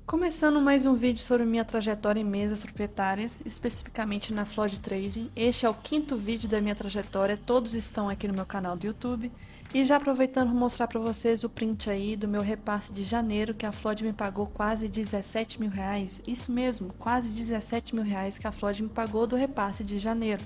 Começando mais um vídeo sobre minha trajetória em mesas proprietárias, especificamente na Flood Trading. Este é o quinto vídeo da minha trajetória, todos estão aqui no meu canal do YouTube. E já aproveitando vou mostrar para vocês o print aí do meu repasse de janeiro, que a Flood me pagou quase 17 mil reais. Isso mesmo, quase 17 mil reais que a Flood me pagou do repasse de janeiro.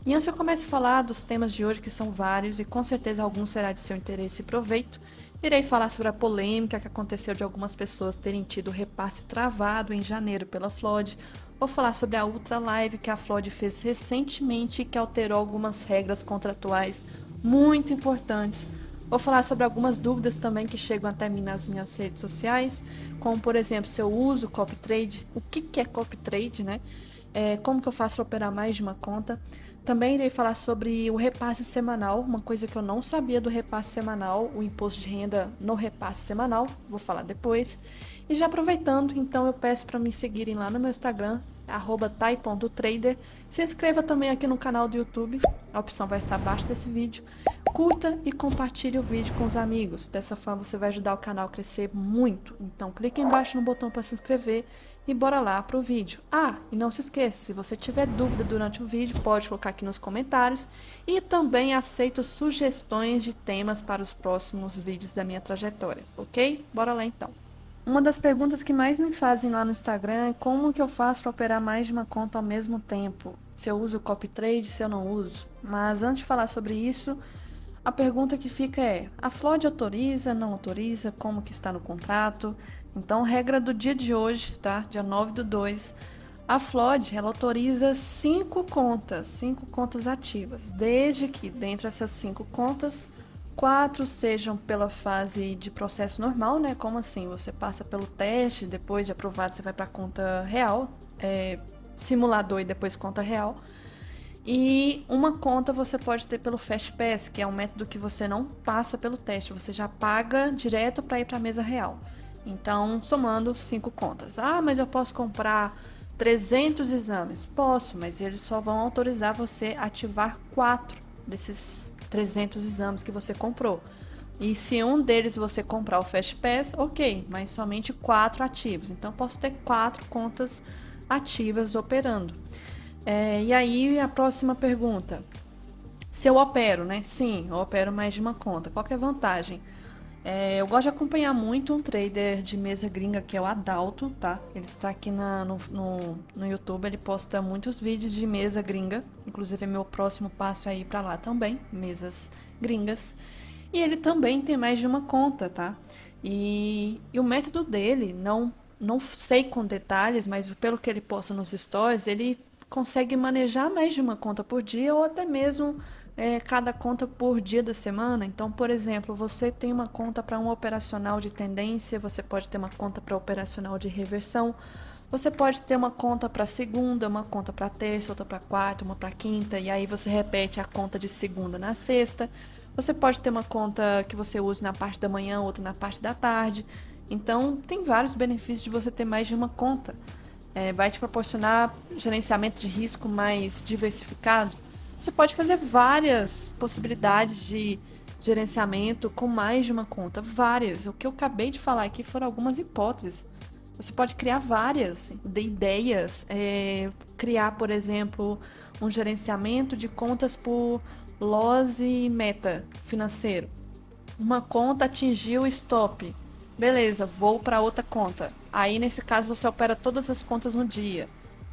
E antes eu começo a falar dos temas de hoje, que são vários, e com certeza alguns será de seu interesse e proveito, irei falar sobre a polêmica que aconteceu de algumas pessoas terem tido o repasse travado em janeiro pela Flood. Vou falar sobre a Ultra Live que a Flood fez recentemente e que alterou algumas regras contratuais muito importantes. Vou falar sobre algumas dúvidas também que chegam até mim nas minhas redes sociais, como por exemplo, se eu uso copy trade, o que é copy trade, né? Como que eu faço para operar mais de uma conta. Também irei falar sobre o repasse semanal, uma coisa que eu não sabia do repasse semanal, o imposto de renda no repasse semanal, vou falar depois. E já aproveitando, então eu peço para me seguirem lá no meu Instagram, @tai.trader. Se inscreva também aqui no canal do YouTube, a opção vai estar abaixo desse vídeo. Curta e compartilhe o vídeo com os amigos, dessa forma você vai ajudar o canal a crescer muito. Então clique embaixo no botão para se inscrever e bora lá para o vídeo. E não se esqueça, se você tiver dúvida durante o vídeo, pode colocar aqui nos comentários. E também aceito sugestões de temas para os próximos vídeos da minha trajetória, ok? Bora lá então. Uma das perguntas que mais me fazem lá no Instagram é como que eu faço para operar mais de uma conta ao mesmo tempo. Se eu uso copy trade, se eu não uso. Mas antes de falar sobre isso, a pergunta que fica é: a Flood autoriza, não autoriza, como que está no contrato? Então, regra do dia de hoje, tá? Dia 9/2, a Flood, ela autoriza 5 contas ativas, desde que dentro dessas 5 contas, 4 sejam pela fase de processo normal, né? Como assim? Você passa pelo teste, depois de aprovado você vai para a conta real, simulador e depois conta real. E uma conta você pode ter pelo FastPass, que é um método que você não passa pelo teste, você já paga direto para ir para a mesa real. Então, somando 5 contas. Mas eu posso comprar 300 exames? Posso, mas eles só vão autorizar você a ativar 4 desses 300 exames que você comprou. E se um deles você comprar o FastPass, ok, mas somente 4 ativos. Então, eu posso ter 4 contas ativas operando. E aí, a próxima pergunta. Se eu opero, né? Sim, eu opero mais de uma conta. Qual que é a vantagem? Eu gosto de acompanhar muito um trader de mesa gringa, que é o Adalto, tá? Ele está aqui no YouTube, ele posta muitos vídeos de mesa gringa. Inclusive, é meu próximo passo aí para lá também, mesas gringas. E ele também tem mais de uma conta, tá? E o método dele, não sei com detalhes, mas pelo que ele posta nos stories, ele consegue manejar mais de uma conta por dia ou até mesmo cada conta por dia da semana. Então, por exemplo, você tem uma conta para um operacional de tendência, você pode ter uma conta para operacional de reversão, você pode ter uma conta para segunda, uma conta para terça, outra para quarta, uma para quinta, e aí você repete a conta de segunda na sexta. Você pode ter uma conta que você use na parte da manhã, outra na parte da tarde. Então, tem vários benefícios de você ter mais de uma conta. Vai te proporcionar gerenciamento de risco mais diversificado. Você pode fazer várias possibilidades de gerenciamento com mais de uma conta, várias. O que eu acabei de falar aqui foram algumas hipóteses. Você pode criar várias ideias, criar, por exemplo, um gerenciamento de contas por loss e meta financeiro. Uma conta atingiu o stop. Beleza, vou para outra conta. Aí, nesse caso, você opera todas as contas no dia.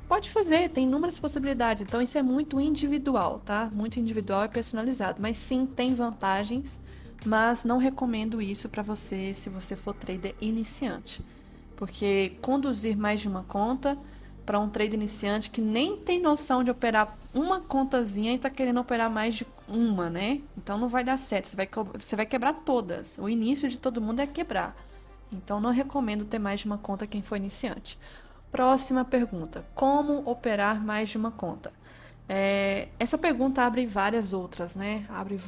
Pode fazer, tem inúmeras possibilidades. Então, isso é muito individual, tá? Muito individual e personalizado. Mas sim, tem vantagens, mas não recomendo isso para você se você for trader iniciante. Porque conduzir mais de uma conta para um trader iniciante que nem tem noção de operar uma contazinha e está querendo operar mais de uma, né? Então, não vai dar certo. Você vai quebrar todas. O início de todo mundo é quebrar. Então, não recomendo ter mais de uma conta quem for iniciante. Próxima pergunta. Como operar mais de uma conta? Essa pergunta abre várias outras, né? Abre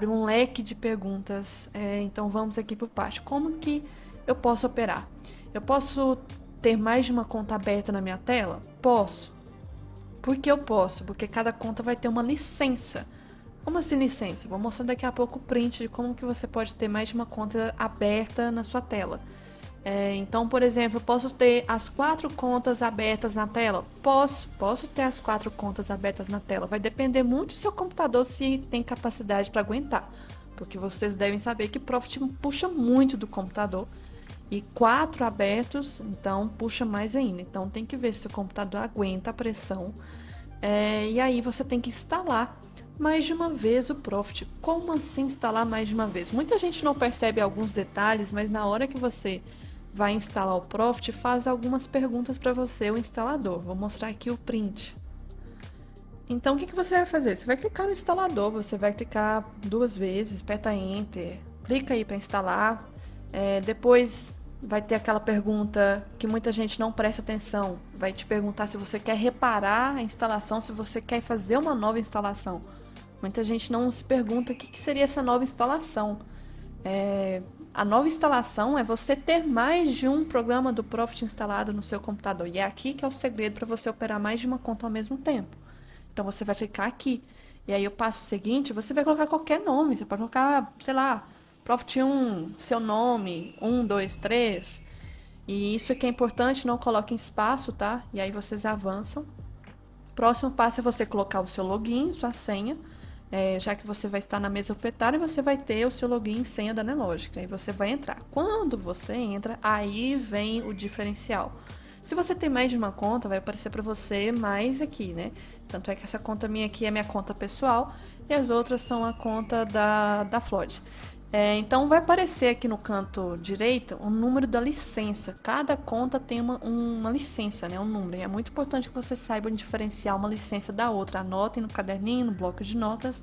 um leque de perguntas. Então, vamos aqui por parte. Como que eu posso operar? Eu posso ter mais de uma conta aberta na minha tela? Posso. Por que eu posso? Porque cada conta vai ter uma licença. Como assim licença? Vou mostrar daqui a pouco o print de como que você pode ter mais de uma conta aberta na sua tela. Então, por exemplo, eu posso ter as 4 contas abertas na tela? Posso ter as 4 contas abertas na tela. Vai depender muito do seu computador se tem capacidade para aguentar. Porque vocês devem saber que Profit puxa muito do computador. E 4 abertos, então puxa mais ainda. Então tem que ver se o computador aguenta a pressão. E aí você tem que instalar mais de uma vez o Profit. Como assim instalar mais de uma vez? Muita gente não percebe alguns detalhes, mas na hora que você vai instalar o Profit, faz algumas perguntas para você, o instalador. Vou mostrar aqui o print. Então, o que você vai fazer? Você vai clicar no instalador, você vai clicar 2 vezes, aperta Enter, clica aí para instalar. Depois vai ter aquela pergunta que muita gente não presta atenção. Vai te perguntar se você quer reparar a instalação, se você quer fazer uma nova instalação. Muita gente não se pergunta o que seria essa nova instalação. A nova instalação é você ter mais de um programa do Profit instalado no seu computador. E é aqui que é o segredo para você operar mais de uma conta ao mesmo tempo. Então você vai clicar aqui. E aí o passo seguinte, você vai colocar qualquer nome. Você pode colocar, sei lá, Profit 1, seu nome, 1, 2, 3. E isso aqui é importante, não coloque em espaço, tá? E aí vocês avançam. Próximo passo é você colocar o seu login, sua senha. Já que você vai estar na mesa proprietária, você vai ter o seu login e senha da Nelogica. Aí você vai entrar. Quando você entra, aí vem o diferencial. Se você tem mais de uma conta, vai aparecer para você mais aqui, né? Tanto é que essa conta minha aqui é minha conta pessoal e as outras são a conta da Flood. Então vai aparecer aqui no canto direito o número da licença. Cada conta tem uma licença, né? Um número. E é muito importante que vocês saibam diferenciar uma licença da outra. Anotem no caderninho, no bloco de notas.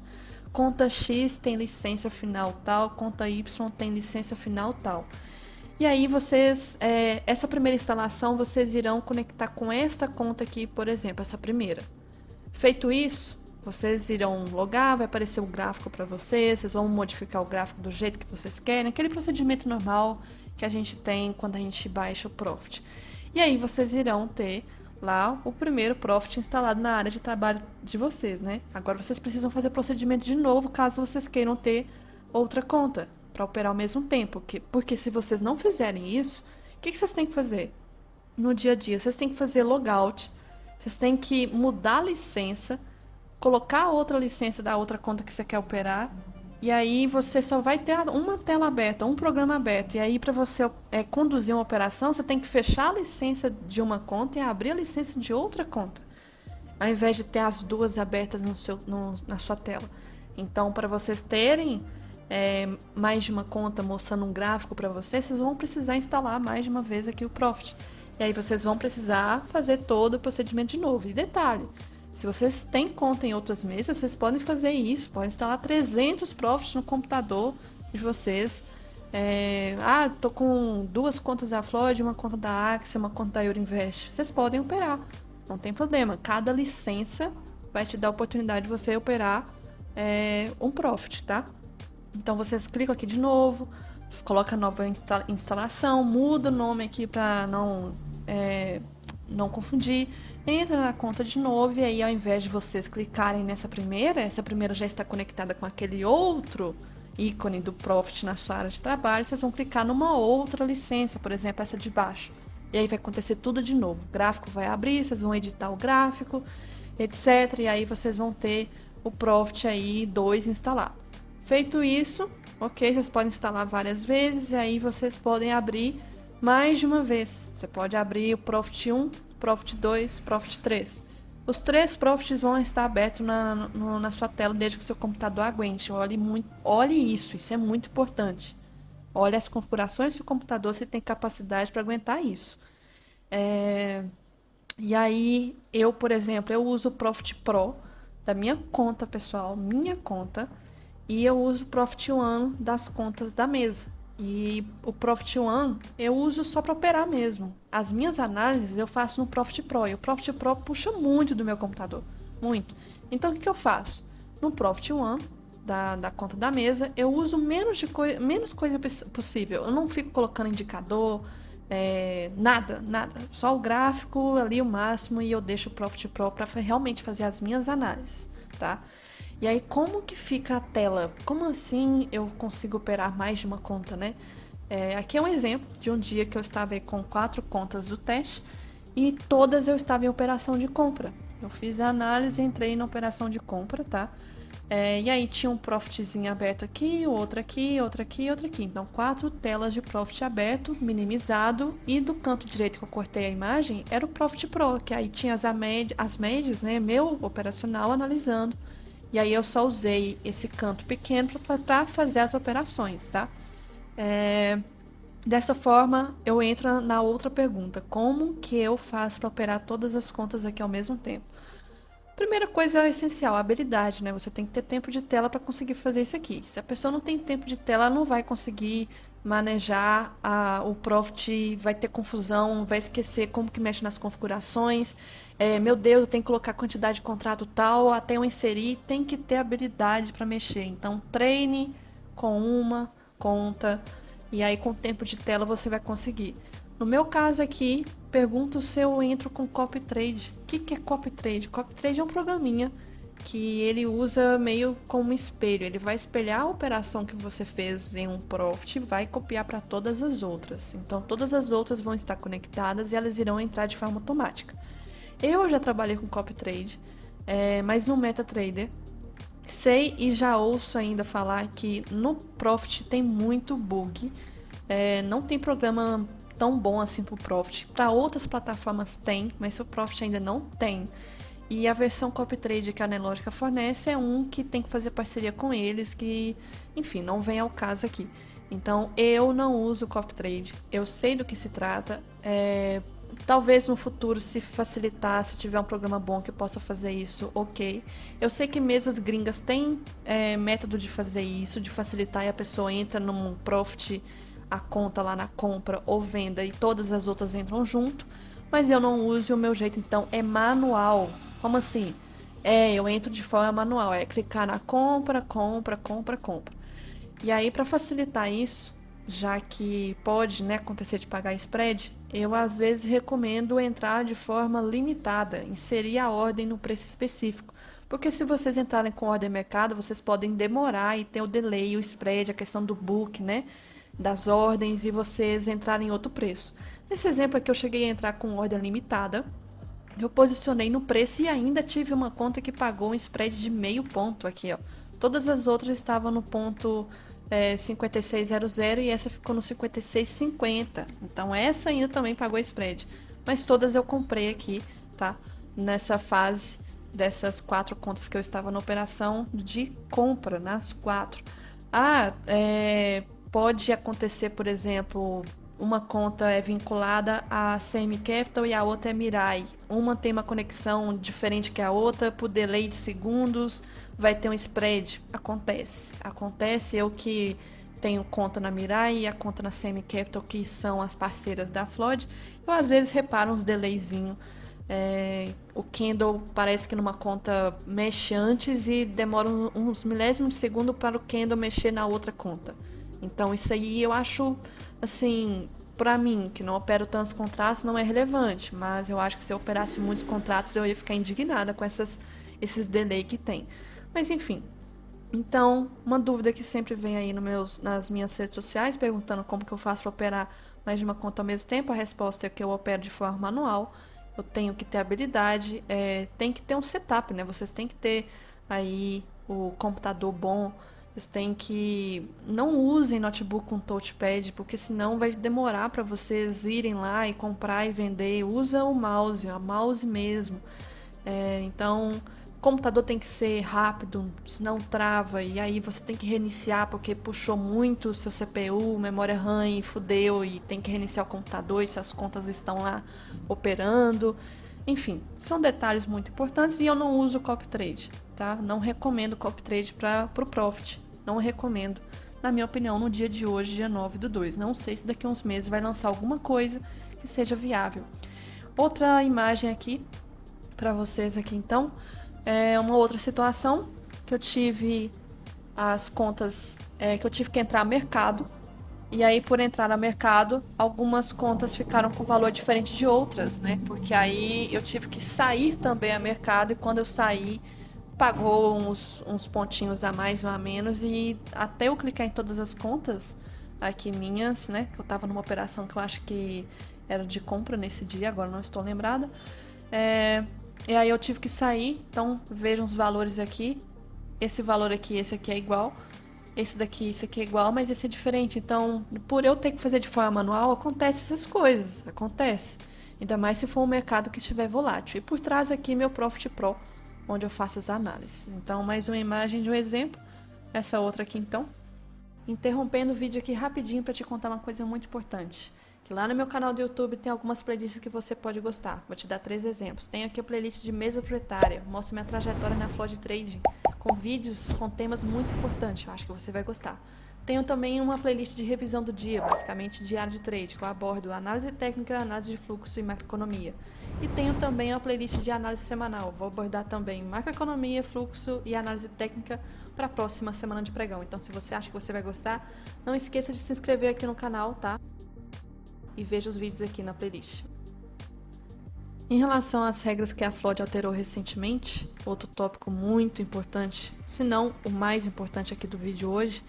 Conta X tem licença final tal, conta Y tem licença final tal. E aí vocês, essa primeira instalação, vocês irão conectar com esta conta aqui, por exemplo, essa primeira. Feito isso, vocês irão logar, vai aparecer o gráfico para vocês vão modificar o gráfico do jeito que vocês querem, aquele procedimento normal que a gente tem quando a gente baixa o Profit. E aí vocês irão ter lá o primeiro Profit instalado na área de trabalho de vocês, né? Agora vocês precisam fazer o procedimento de novo caso vocês queiram ter outra conta para operar ao mesmo tempo. Porque se vocês não fizerem isso, o que vocês têm que fazer? No dia a dia, vocês têm que fazer logout, vocês têm que mudar a licença, colocar outra licença da outra conta que você quer operar, e aí você só vai ter uma tela aberta, um programa aberto. E aí para você conduzir uma operação, você tem que fechar a licença de uma conta e abrir a licença de outra conta, ao invés de ter as duas abertas na sua tela. Então, para vocês terem mais de uma conta mostrando um gráfico para vocês vão precisar instalar mais de uma vez aqui o Profit. E aí vocês vão precisar fazer todo o procedimento de novo. E detalhe, se vocês têm conta em outras mesas, vocês podem fazer isso, podem instalar 300 Profits no computador de vocês. Tô com 2 contas da Floyd, uma conta da Axie, uma conta da Euroinvest. Vocês podem operar, não tem problema. Cada licença vai te dar a oportunidade de você operar um Profit, tá? Então vocês clicam aqui de novo, coloca a nova instalação, muda o nome aqui para não confundir, entra na conta de novo e aí ao invés de vocês clicarem nessa primeira, essa primeira já está conectada com aquele outro ícone do Profit na sua área de trabalho, vocês vão clicar numa outra licença, por exemplo, essa de baixo. E aí vai acontecer tudo de novo. O gráfico vai abrir, vocês vão editar o gráfico, etc. E aí vocês vão ter o Profit aí 2 instalado. Feito isso, ok, vocês podem instalar várias vezes e aí vocês podem abrir mais de uma vez. Você pode abrir o Profit 1, Profit 2, Profit 3. Os 3 Profits vão estar abertos na sua tela desde que o seu computador aguente. Olhe isso é muito importante. Olhe as configurações do seu computador se tem capacidade para aguentar isso. E aí, por exemplo, eu uso o Profit Pro da minha conta pessoal, minha conta, e eu uso o Profit One das contas da mesa. E o Profit One eu uso só para operar mesmo. As minhas análises eu faço no Profit Pro. E o Profit Pro puxa muito do meu computador. Muito. Então o que eu faço? No Profit One, da conta da mesa, eu uso menos coisa possível. Eu não fico colocando indicador, nada. Só o gráfico ali o máximo e eu deixo o Profit Pro para realmente fazer as minhas análises, tá? E aí, como que fica a tela? Como assim eu consigo operar mais de uma conta, né? Aqui é um exemplo de um dia que eu estava aí com 4 contas do teste e todas eu estava em operação de compra. Eu fiz a análise e entrei na operação de compra, tá? E aí tinha um profitzinho aberto aqui, outro aqui, outro aqui, outro aqui. Então, 4 telas de profit aberto, minimizado. E do canto direito que eu cortei a imagem, era o Profit Pro, que aí tinha as médias, né? Meu operacional analisando. E aí eu só usei esse canto pequeno para fazer as operações, tá? Dessa forma, eu entro na outra pergunta. Como que eu faço para operar todas as contas aqui ao mesmo tempo? Primeira coisa essencial, a habilidade, né? Você tem que ter tempo de tela para conseguir fazer isso aqui. Se a pessoa não tem tempo de tela, ela não vai conseguir manejar o Profit, vai ter confusão, vai esquecer como que mexe nas configurações. Meu Deus, eu tenho que colocar quantidade de contrato tal, até eu inserir, tem que ter habilidade para mexer. Então, treine com uma conta e aí com o tempo de tela você vai conseguir. No meu caso aqui, pergunto se eu entro com copy trade. O que é copy trade? Copy trade é um programinha que ele usa meio como espelho. Ele vai espelhar a operação que você fez em um profit e vai copiar para todas as outras. Então, todas as outras vão estar conectadas e elas irão entrar de forma automática. Eu já trabalhei com copy trade, mas no MetaTrader sei e já ouço ainda falar que no Profit tem muito bug. Não tem programa tão bom assim pro Profit. Para outras plataformas tem, mas o Profit ainda não tem. E a versão Copy Trade que a Nelogica fornece é um que tem que fazer parceria com eles, que, enfim, não vem ao caso aqui. Então, eu não uso Copy Trade. Eu sei do que se trata. Talvez no futuro, se facilitar, se tiver um programa bom que possa fazer isso, ok. Eu sei que mesas gringas têm método de fazer isso, de facilitar e a pessoa entra num Profit, a conta lá na compra ou venda e todas as outras entram junto, mas eu não uso e o meu jeito então é manual. Como assim? Eu entro de forma manual, clicar na compra, compra, compra, compra. E aí para facilitar isso, já que pode, né, acontecer de pagar spread, eu às vezes recomendo entrar de forma limitada, inserir a ordem no preço específico. Porque se vocês entrarem com ordem mercado, vocês podem demorar e ter o delay, o spread, a questão do book, né? Das ordens e vocês entrarem em outro preço. Nesse exemplo aqui eu cheguei a entrar com ordem limitada, eu posicionei no preço e ainda tive uma conta que pagou um spread de meio ponto aqui, ó. Todas as outras estavam no ponto 56,00 e essa ficou no 56,50. Então essa ainda também pagou spread. Mas todas eu comprei aqui, tá? Nessa fase dessas 4 contas que eu estava na operação de compra, nas 4. Pode acontecer, por exemplo, uma conta é vinculada a CM Capital e a outra é Mirai. Uma tem uma conexão diferente que a outra, por delay de segundos, vai ter um spread. Acontece, eu que tenho conta na Mirai e a conta na CM Capital, que são as parceiras da Flood, eu às vezes reparo uns delayzinhos. O candle parece que numa conta mexe antes e demora uns milésimos de segundo para o candle mexer na outra conta. Então isso aí eu acho, assim, pra mim, que não opero tantos contratos, não é relevante. Mas eu acho que se eu operasse muitos contratos, eu ia ficar indignada com esses delay que tem. Mas enfim. Então, uma dúvida que sempre vem aí nas minhas redes sociais, perguntando como que eu faço para operar mais de uma conta ao mesmo tempo. A resposta é que eu opero de forma manual. Eu tenho que ter habilidade, tem que ter um setup, né? Vocês têm que ter aí o computador bom. Vocês têm que... Não usem notebook com touchpad, porque senão vai demorar para vocês irem lá e comprar e vender. Usa o mouse, a mouse mesmo. Então, o computador tem que ser rápido, senão trava. E aí você tem que reiniciar porque puxou muito o seu CPU, memória RAM e fudeu. E tem que reiniciar o computador e suas contas estão lá operando. Enfim, são detalhes muito importantes e eu não uso copy trade, tá? Não recomendo copy trade para o Profit. Não recomendo, na minha opinião, no dia de hoje, dia 9/2. Não sei se daqui a uns meses vai lançar alguma coisa que seja viável. Outra imagem aqui, para vocês aqui então, é uma outra situação que eu tive as contas, que eu tive que entrar no mercado. E aí, por entrar no mercado, algumas contas ficaram com valor diferente de outras, né? Porque aí eu tive que sair também a mercado e quando eu saí, pagou uns pontinhos a mais ou a menos e até eu clicar em todas as contas, aqui minhas, né? Que eu tava numa operação que eu acho que era de compra nesse dia, agora não estou lembrada. E aí eu tive que sair, então vejam os valores aqui. Esse valor aqui, esse aqui é igual. Esse daqui, esse aqui é igual, mas esse é diferente. Então, por eu ter que fazer de forma manual, acontece essas coisas. Acontece. Ainda mais se for um mercado que estiver volátil. E por trás aqui, meu Profit Pro, onde eu faço as análises. Então, mais uma imagem de um exemplo. Essa outra aqui, então. Interrompendo o vídeo aqui rapidinho para te contar uma coisa muito importante. Que lá no meu canal do YouTube tem algumas playlists que você pode gostar. Vou te dar 3 exemplos. Tenho aqui a playlist de mesa proprietária. Mostro minha trajetória na Flow de Trading. Com vídeos com temas muito importantes. Eu acho que você vai gostar. Tenho também uma playlist de revisão do dia, basicamente diário de trade, que eu abordo análise técnica, análise de fluxo e macroeconomia. E tenho também uma playlist de análise semanal. Vou abordar também macroeconomia, fluxo e análise técnica para a próxima semana de pregão. Então, se você acha que você vai gostar, não esqueça de se inscrever aqui no canal, tá? E veja os vídeos aqui na playlist. Em relação às regras que a FLOD alterou recentemente, outro tópico muito importante, se não o mais importante aqui do vídeo hoje,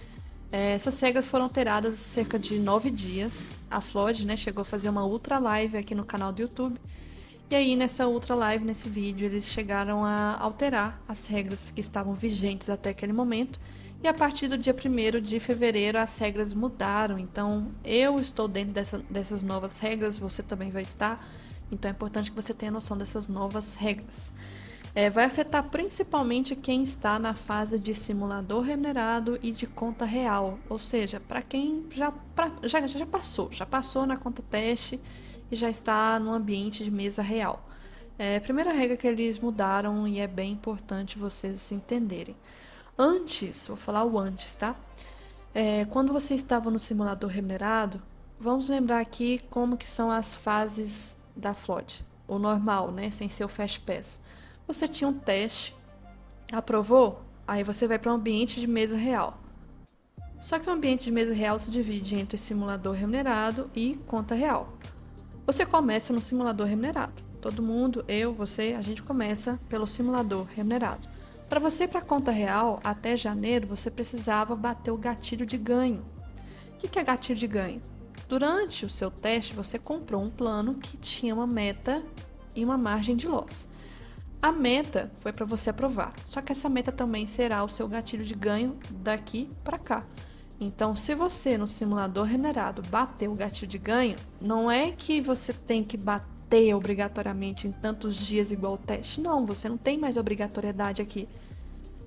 essas regras foram alteradas há cerca de 9 dias. A FLOD, né, chegou a fazer uma ultra live aqui no canal do YouTube. E aí, nessa ultra live, nesse vídeo, eles chegaram a alterar as regras que estavam vigentes até aquele momento. E a partir do dia 1º de fevereiro, as regras mudaram. Então, eu estou dentro dessas novas regras, você também vai estar. Então, é importante que você tenha noção dessas novas regras. Vai afetar principalmente quem está na fase de simulador remunerado e de conta real. Ou seja, para quem já passou na conta teste e já está no ambiente de mesa real. Primeira regra que eles mudaram e é bem importante vocês entenderem. Antes, vou falar o antes, tá? Quando você estava no simulador remunerado, vamos lembrar aqui como que são as fases da FLOD. O normal, né? Sem ser o Fast Pass. Você tinha um teste, aprovou, aí você vai para um ambiente de mesa real. Só que o ambiente de mesa real se divide entre simulador remunerado e conta real. Você começa no simulador remunerado. Todo mundo, eu, você, a gente começa pelo simulador remunerado. Para você ir para a conta real, até janeiro, você precisava bater o gatilho de ganho. O que é gatilho de ganho? Durante o seu teste, você comprou um plano que tinha uma meta e uma margem de loss. A meta foi para você aprovar, só que essa meta também será o seu gatilho de ganho daqui para cá. Então, se você no simulador remunerado bater o gatilho de ganho, não é que você tem que bater obrigatoriamente em tantos dias igual o teste. Não, você não tem mais obrigatoriedade aqui.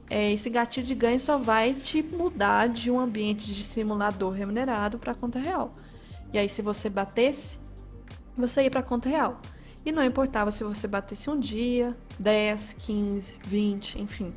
Esse gatilho de ganho só vai te mudar de um ambiente de simulador remunerado para a conta real. E aí, se você batesse, você ia para a conta real. E não importava se você batesse um dia, 10, 15, 20, enfim.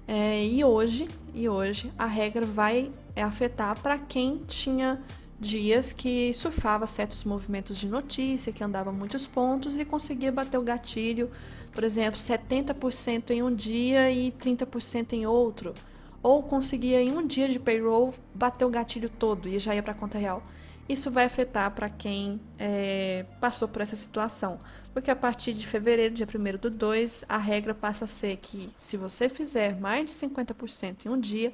E hoje a regra vai afetar para quem tinha dias que surfava certos movimentos de notícia, que andava muitos pontos e conseguia bater o gatilho, por exemplo, 70% em um dia e 30% em outro. Ou conseguia em um dia de payroll bater o gatilho todo e já ia para a conta real. Isso vai afetar para quem passou por essa situação. Porque a partir de fevereiro, dia 1º/2, a regra passa a ser que se você fizer mais de 50% em um dia,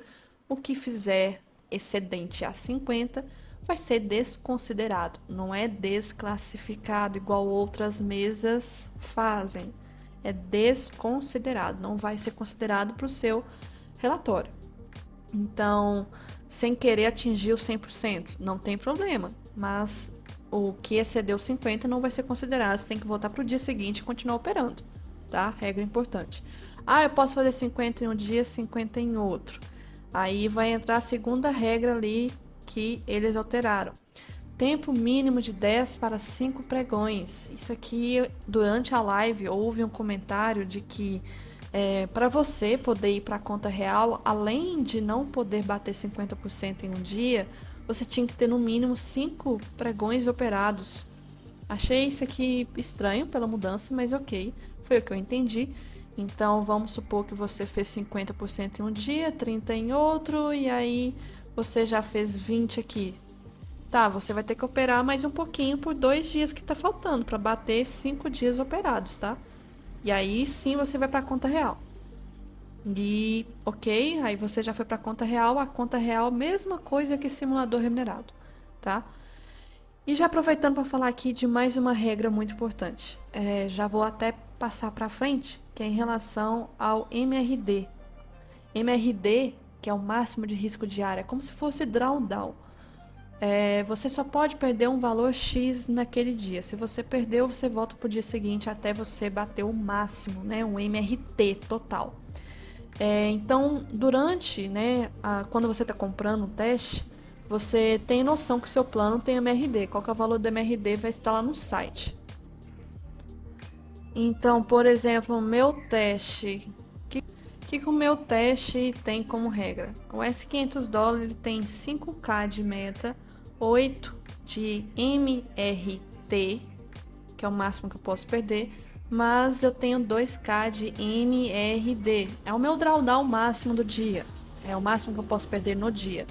o que fizer excedente a 50% vai ser desconsiderado. Não é desclassificado igual outras mesas fazem. É desconsiderado, não vai ser considerado para o seu relatório. Então, sem querer atingir o 100%, não tem problema, mas o que excedeu 50% não vai ser considerado, você tem que voltar para o dia seguinte e continuar operando, tá? Regra importante. Eu posso fazer 50 em um dia, 50 em outro. Aí vai entrar a segunda regra ali que eles alteraram. Tempo mínimo de 10 para 5 pregões. Isso aqui, durante a live, houve um comentário de que para você poder ir para a conta real, além de não poder bater 50% em um dia, você tinha que ter no mínimo 5 pregões operados. Achei isso aqui estranho pela mudança, mas ok, foi o que eu entendi. Então vamos supor que você fez 50% em um dia, 30% em outro, e aí você já fez 20 aqui. Tá, você vai ter que operar mais um pouquinho por 2 dias que tá faltando para bater 5 dias operados, tá? E aí sim você vai para a conta real. E ok, aí você já foi para a conta real. A conta real, mesma coisa que simulador remunerado, tá? E já aproveitando para falar aqui de mais uma regra muito importante, já vou até passar para frente, que é em relação ao MRD. MRD, que é o máximo de risco diário, é como se fosse drawdown. Você só pode perder um valor X naquele dia. Se você perdeu, você volta para o dia seguinte até você bater o máximo, né, um MRT total. Então, durante, né, quando você está comprando um teste, você tem noção que o seu plano tem MRD. Qual que é o valor do MRD vai estar lá no site. Então, por exemplo, o meu teste. O meu teste tem como regra? O S500 ele tem 5K de meta, 8 de MRT, que é o máximo que eu posso perder, mas eu tenho 2K de MRD. É o meu drawdown máximo do dia. É o máximo que eu posso perder no dia.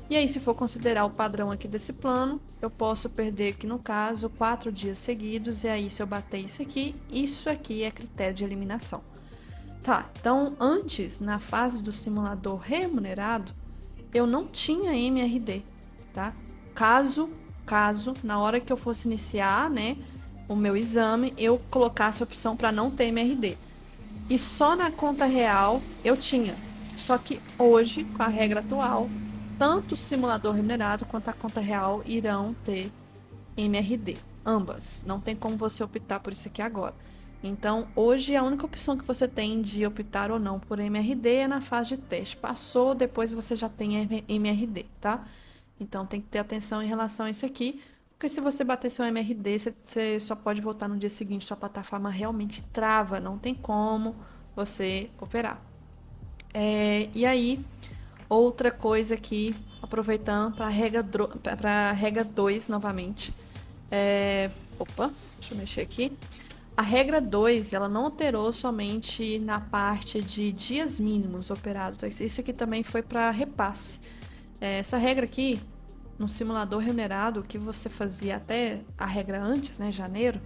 E aí, se for considerar o padrão aqui desse plano, eu posso perder aqui no caso 4 dias seguidos. E aí, se eu bater isso aqui é critério de eliminação. Tá, então antes, na fase do simulador remunerado, eu não tinha MRD, tá? Caso, na hora que eu fosse iniciar, né, o meu exame, eu colocasse a opção para não ter MRD. E só na conta real eu tinha. Só que hoje, com a regra atual, tanto o simulador remunerado quanto a conta real irão ter MRD. Ambas. Não tem como você optar por isso aqui agora. Então, hoje a única opção que você tem de optar ou não por MRD é na fase de teste. Passou, depois você já tem MRD, tá? Então, tem que ter atenção em relação a isso aqui, porque se você bater seu MRD, você só pode voltar no dia seguinte, sua plataforma realmente trava, não tem como você operar. E aí, outra coisa aqui, aproveitando para a regra 2 novamente. Opa, deixa eu mexer aqui. A regra 2, ela não alterou somente na parte de dias mínimos operados. Isso aqui também foi para repasse. Essa regra aqui, no simulador remunerado, o que você fazia até a regra antes, né, janeiro,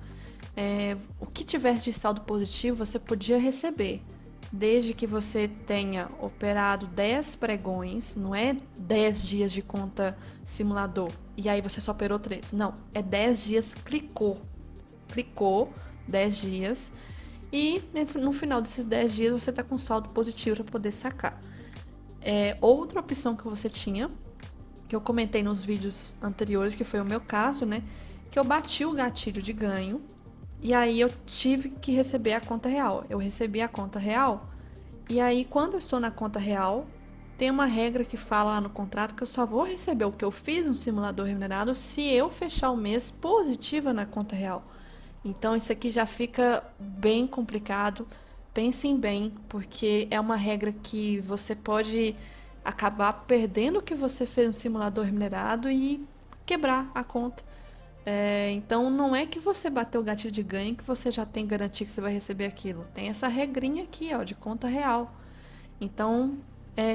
o que tivesse de saldo positivo você podia receber, desde que você tenha operado 10 pregões, não é 10 dias de conta simulador, e aí você só operou 3. Não, é 10 dias clicou 10 dias, e no final desses 10 dias você está com saldo positivo para poder sacar. Outra opção que você tinha, que eu comentei nos vídeos anteriores, que foi o meu caso, né? Que eu bati o gatilho de ganho, e aí eu tive que receber a conta real. Eu recebi a conta real, e aí quando eu estou na conta real, tem uma regra que fala lá no contrato que eu só vou receber o que eu fiz no simulador remunerado se eu fechar o mês positiva na conta real. Então isso aqui já fica bem complicado. Pensem bem, porque é uma regra que você pode acabar perdendo o que você fez no simulador remunerado e quebrar a conta. Então não é que você bateu o gatilho de ganho que você já tem garantia que você vai receber aquilo. Tem essa regrinha aqui, ó, de conta real. Então,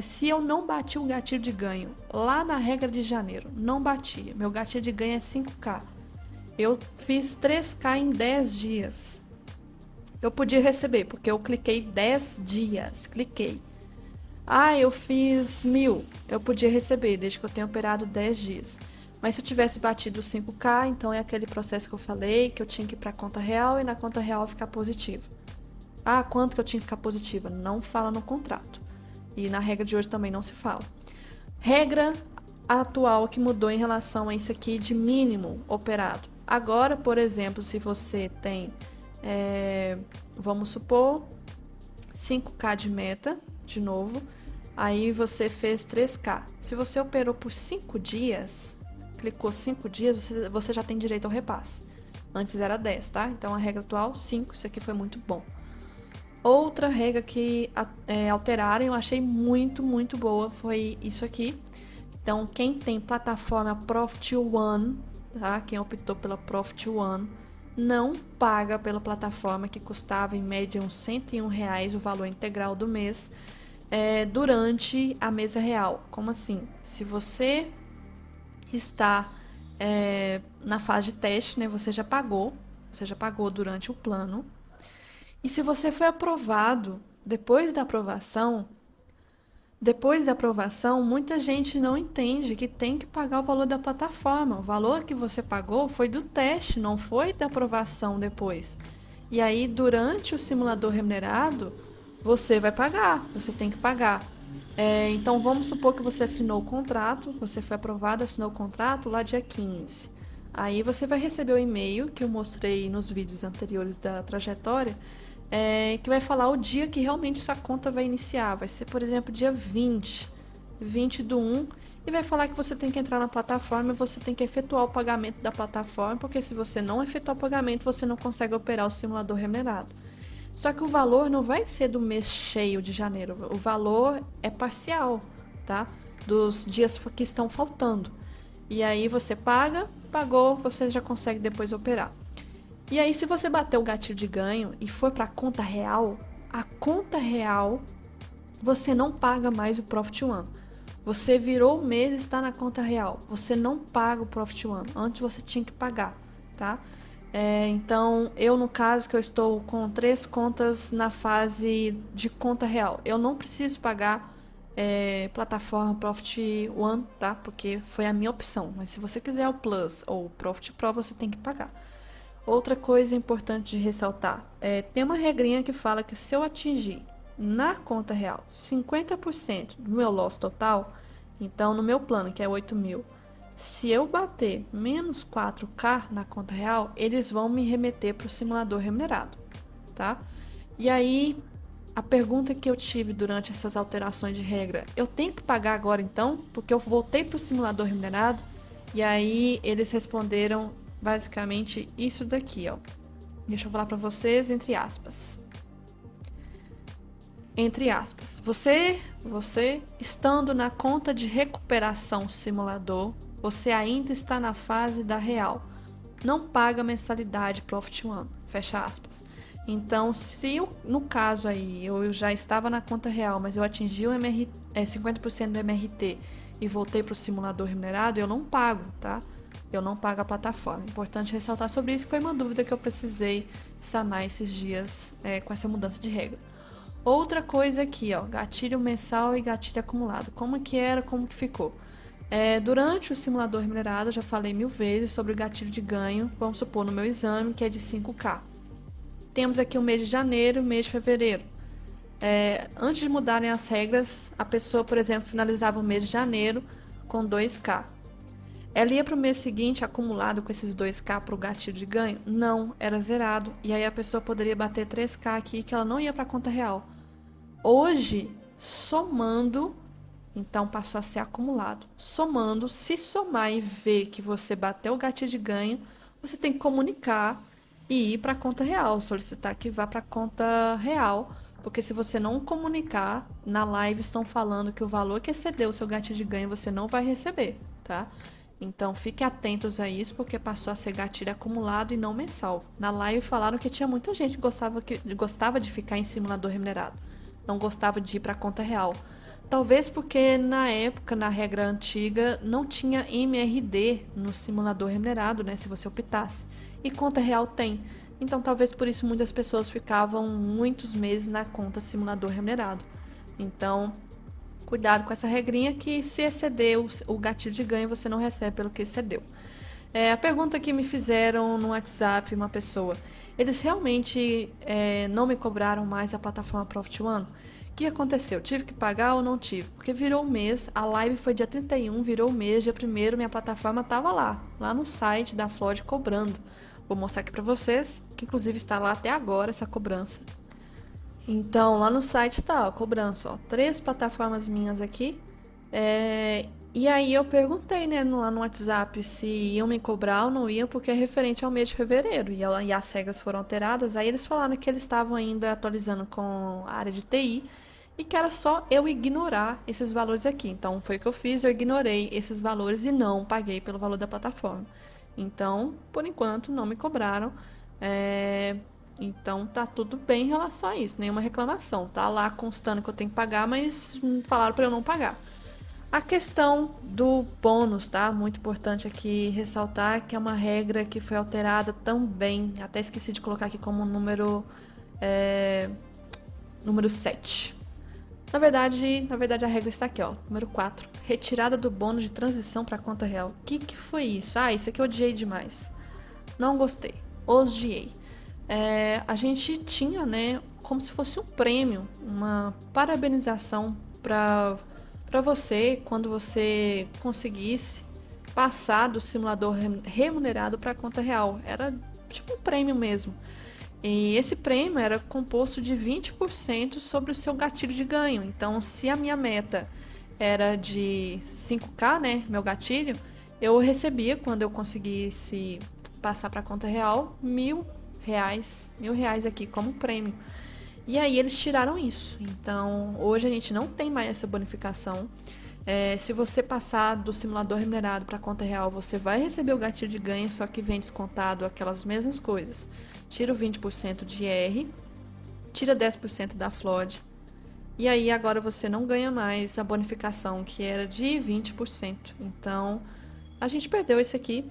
se eu não bati o gatilho de ganho lá na regra de janeiro, não bati, meu gatilho de ganho é 5K. Eu fiz 3K em 10 dias. Eu podia receber, porque eu cliquei 10 dias. Cliquei. Eu fiz 1.000. Eu podia receber, desde que eu tenha operado 10 dias. Mas se eu tivesse batido 5K, então é aquele processo que eu falei, que eu tinha que ir para a conta real e na conta real ficar positiva. Quanto que eu tinha que ficar positiva? Não fala no contrato. E na regra de hoje também não se fala. Regra atual que mudou em relação a isso aqui de mínimo operado. Agora, por exemplo, se você tem, vamos supor, 5K de meta, de novo, aí você fez 3K. Se você operou por 5 dias, clicou 5 dias, você já tem direito ao repasse. Antes era 10, tá? Então a regra atual, 5, isso aqui foi muito bom. Outra regra que alteraram, eu achei muito, muito boa, foi isso aqui. Então, quem tem plataforma Profit One, tá? Quem optou pela Profit One, não paga pela plataforma que custava em média uns R$ 101 o valor integral do mês durante a mesa real. Como assim? Se você está na fase de teste, né, você já pagou durante o plano. E se você foi aprovado Depois da aprovação, Depois da aprovação, muita gente não entende que tem que pagar o valor da plataforma. O valor que você pagou foi do teste, não foi da aprovação depois. E aí, durante o simulador remunerado, você vai pagar, você tem que pagar. Então, vamos supor que você assinou o contrato, você foi aprovado, assinou o contrato lá dia 15. Aí você vai receber o e-mail que eu mostrei nos vídeos anteriores da trajetória, que vai falar o dia que realmente sua conta vai iniciar. Vai ser, por exemplo, dia 20 do 1, e vai falar que você tem que entrar na plataforma e você tem que efetuar o pagamento da plataforma, porque se você não efetuar o pagamento, você não consegue operar o simulador remunerado. Só que o valor não vai ser do mês cheio de janeiro, o valor é parcial, tá? Dos dias que estão faltando. E aí você paga, pagou, você já consegue depois operar. E aí, se você bater o gatilho de ganho e for para a conta real, você não paga mais o Profit One. Você virou o mês e está na conta real. Você não paga o Profit One. Antes você tinha que pagar, tá? Então, eu no caso que eu estou com 3 contas na fase de conta real, eu não preciso pagar plataforma Profit One, tá? Porque foi a minha opção. Mas se você quiser o Plus ou o Profit Pro, você tem que pagar. Outra coisa importante de ressaltar, tem uma regrinha que fala que se eu atingir na conta real 50% do meu loss total, então no meu plano, que é 8 mil, se eu bater menos 4K na conta real, eles vão me remeter para o simulador remunerado, tá? E aí, a pergunta que eu tive durante essas alterações de regra, eu tenho que pagar agora então? Porque eu voltei para o simulador remunerado, e aí eles responderam basicamente isso daqui, ó. Deixa eu falar para vocês entre aspas. Entre aspas. Você estando na conta de recuperação simulador, você ainda está na fase da real. Não paga mensalidade Profit One. Fecha aspas. Então, se eu, no caso aí, eu já estava na conta real, mas eu atingi o 50% do MRT e voltei para o simulador remunerado, eu não pago, tá? Eu não pago a plataforma. Importante ressaltar sobre isso, que foi uma dúvida que eu precisei sanar esses dias com essa mudança de regra. Outra coisa aqui, ó, gatilho mensal e gatilho acumulado. Como que era, como que ficou? Durante o simulador remunerado, eu já falei 1000 vezes sobre o gatilho de ganho, vamos supor, no meu exame, que é de 5K. Temos aqui o mês de janeiro e o mês de fevereiro. Antes de mudarem as regras, a pessoa, por exemplo, finalizava o mês de janeiro com 2K. Ela ia para o mês seguinte acumulado com esses 2K para o gatilho de ganho? Não, era zerado. E aí a pessoa poderia bater 3K aqui, que ela não ia para a conta real. Hoje, somando, então passou a ser acumulado. Somando, se somar e ver que você bateu o gatilho de ganho, você tem que comunicar e ir para a conta real, solicitar que vá para a conta real. Porque se você não comunicar, na live estão falando que o valor que excedeu o seu gatilho de ganho você não vai receber, tá? Então, fiquem atentos a isso, porque passou a ser gatilho acumulado e não mensal. Na live falaram que tinha muita gente que gostava de ficar em simulador remunerado. Não gostava de ir para a conta real. Talvez porque na época, na regra antiga, não tinha MRD no simulador remunerado, né? Se você optasse. E conta real tem. Então, talvez por isso muitas pessoas ficavam muitos meses na conta simulador remunerado. Então, cuidado com essa regrinha, que se exceder o gatilho de ganho, você não recebe pelo que excedeu. A pergunta que me fizeram no WhatsApp, uma pessoa, eles realmente não me cobraram mais a plataforma Profit One? O que aconteceu? Tive que pagar ou não tive? Porque virou o mês, a live foi dia 31, virou o mês, dia 1º, minha plataforma estava lá no site da Flood cobrando. Vou mostrar aqui para vocês, que inclusive está lá até agora essa cobrança. Então, lá no site está, ó, cobrança, ó, 3 plataformas minhas aqui. E aí eu perguntei, né, lá no WhatsApp se iam me cobrar ou não iam, porque é referente ao mês de fevereiro. E as regras foram alteradas. Aí eles falaram que eles estavam ainda atualizando com a área de TI e que era só eu ignorar esses valores aqui. Então, foi o que eu fiz, eu ignorei esses valores e não paguei pelo valor da plataforma. Então, por enquanto, não me cobraram. Então tá tudo bem em relação a isso, nenhuma reclamação. Tá lá constando que eu tenho que pagar, mas falaram para eu não pagar. A questão do bônus, tá? Muito importante aqui ressaltar que é uma regra que foi alterada também. Até esqueci de colocar aqui como número número 7. Na verdade a regra está aqui, ó. Número 4. Retirada do bônus de transição para conta real. O que foi isso? Isso aqui eu odiei demais. Não gostei. Odiei. A gente tinha, né, como se fosse um prêmio, uma parabenização para você quando você conseguisse passar do simulador remunerado para a conta real. Era tipo um prêmio mesmo. E esse prêmio era composto de 20% sobre o seu gatilho de ganho. Então, se a minha meta era de 5K, né, meu gatilho, eu recebia, quando eu conseguisse passar para a conta real, R$ 1.000 aqui como prêmio. E aí eles tiraram isso. Então, hoje a gente não tem mais essa bonificação. Se você passar do simulador remunerado para a conta real, você vai receber o gatilho de ganho, só que vem descontado aquelas mesmas coisas. Tira o 20% de R, tira 10% da FLOD, e aí agora você não ganha mais a bonificação, que era de 20%. Então, a gente perdeu isso aqui.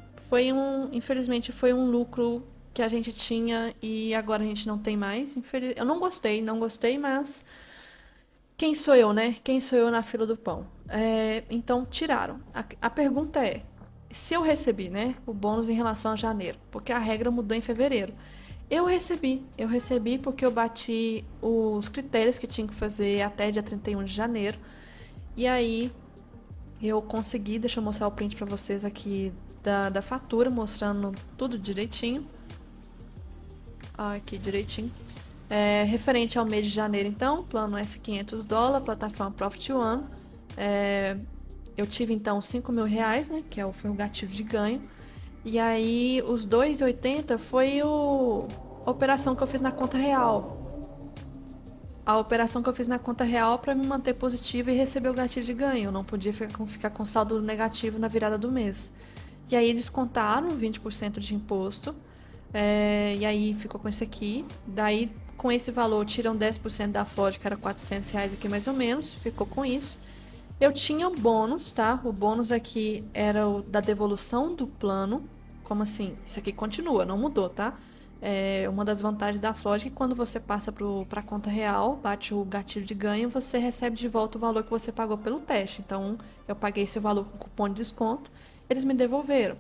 Infelizmente, foi um lucro que a gente tinha e agora a gente não tem mais. Eu não gostei, mas quem sou eu, né? Quem sou eu na fila do pão? Então, tiraram. A pergunta é, se eu recebi, né, o bônus em relação a janeiro, porque a regra mudou em fevereiro. Eu recebi porque eu bati os critérios que tinha que fazer até dia 31 de janeiro. E aí eu consegui, deixa eu mostrar o print pra vocês aqui da fatura, mostrando tudo direitinho. Aqui direitinho. Referente ao mês de janeiro, então, plano S$500, plataforma Profit One. Eu tive então R$ 5.000, né, que foi o gatilho de ganho. E aí os 2,80 foi a operação que eu fiz na conta real. A operação que eu fiz na conta real para me manter positiva e receber o gatilho de ganho. Eu não podia ficar com saldo negativo na virada do mês. E aí eles contaram 20% de imposto. E aí ficou com esse aqui. Daí com esse valor tiram 10% da FLOD, que era R$ 400 aqui mais ou menos. Ficou com isso. Eu tinha o bônus, tá? O bônus aqui era o da devolução do plano. Como assim? Isso aqui continua, não mudou, tá? Uma das vantagens da FLOD é que quando você passa para a conta real, bate o gatilho de ganho, você recebe de volta o valor que você pagou pelo teste. Então, eu paguei esse valor com cupom de desconto, eles me devolveram.